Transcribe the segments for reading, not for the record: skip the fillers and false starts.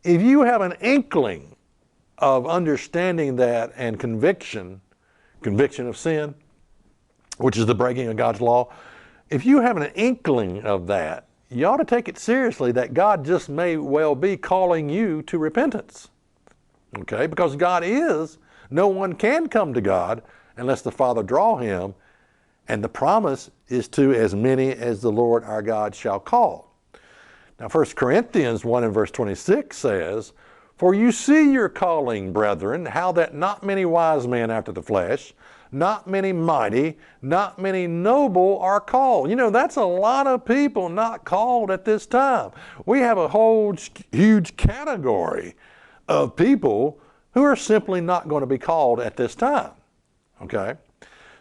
if you have an inkling of understanding that and conviction of sin, which is the breaking of God's law, if you have an inkling of that, you ought to take it seriously that God just may well be calling you to repentance. Okay? Because God is, no one can come to God unless the Father draw him, and the promise is to as many as the Lord our God shall call. Now 1 Corinthians 1 and verse 26 says, "For you see your calling, brethren, how that not many wise men after the flesh, not many mighty, not many noble are called." You know, that's a lot of people not called at this time. We have a whole huge category of people who are simply not going to be called at this time. Okay?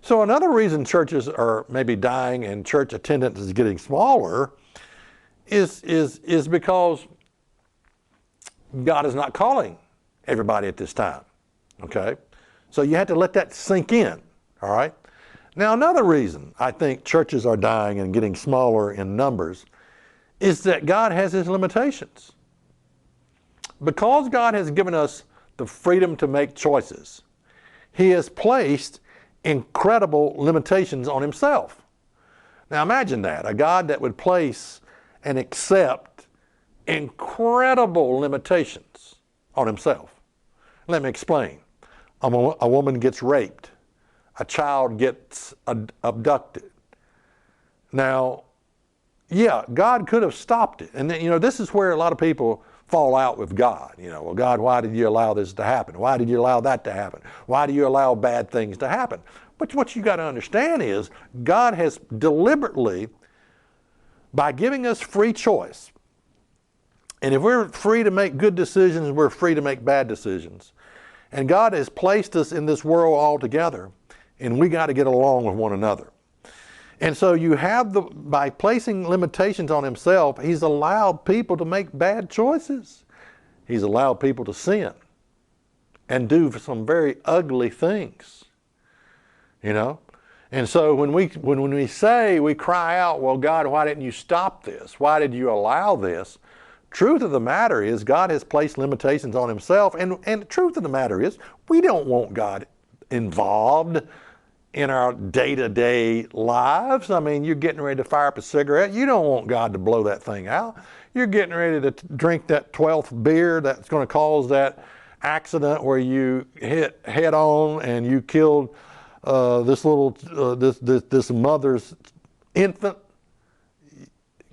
So another reason churches are maybe dying and church attendance is getting smaller is because God is not calling everybody at this time. Okay? So you have to let that sink in. All right? Now another reason I think churches are dying and getting smaller in numbers is that God has his limitations. Because God has given us the freedom to make choices, he has placed incredible limitations on himself. Now imagine that, a God that would place and accept incredible limitations on himself. Let me explain. A woman gets raped. A child gets abducted. Now, yeah, God could have stopped it. And then, you know, this is where a lot of people fall out with God. You know, well, God, why did you allow this to happen? Why did you allow that to happen? Why do you allow bad things to happen? But what you got to understand is God has deliberately, by giving us free choice, and if we're free to make good decisions, we're free to make bad decisions. And God has placed us in this world all together, and we got to get along with one another. And so you have by placing limitations on himself, he's allowed people to make bad choices. He's allowed people to sin and do some very ugly things, you know? And so when we say, we cry out, well, God, why didn't you stop this? Why did you allow this? Truth of the matter is God has placed limitations on himself. And the truth of the matter is we don't want God involved in our day-to-day lives. I mean, you're getting ready to fire up a cigarette. You don't want God to blow that thing out. You're getting ready to drink that 12th beer that's going to cause that accident where you hit head on and you killed this mother's infant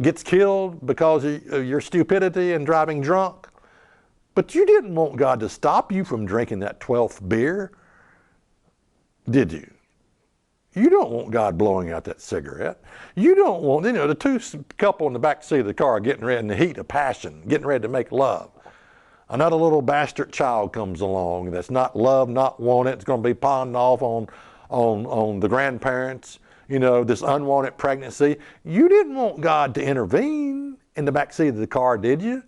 gets killed because of your stupidity and driving drunk. But you didn't want God to stop you from drinking that 12th beer, did you? You don't want God blowing out that cigarette. You don't want, you know, the two couple in the back seat of the car getting ready in the heat of passion, getting ready to make love. Another little bastard child comes along that's not loved, not wanted. It's going to be pawned off on the grandparents. You know, this unwanted pregnancy. You didn't want God to intervene in the back seat of the car, did you?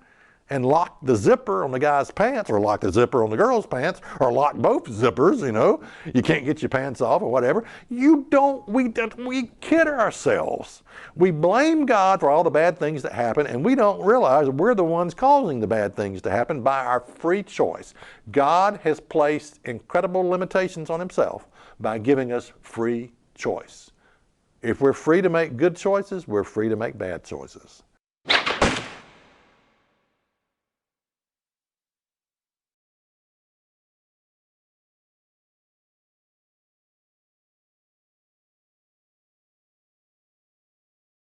And lock the zipper on the guy's pants, or lock the zipper on the girl's pants, or lock both zippers, you know. You can't get your pants off or whatever. We kid ourselves. We blame God for all the bad things that happen, and we don't realize we're the ones causing the bad things to happen by our free choice. God has placed incredible limitations on himself by giving us free choice. If we're free to make good choices, we're free to make bad choices.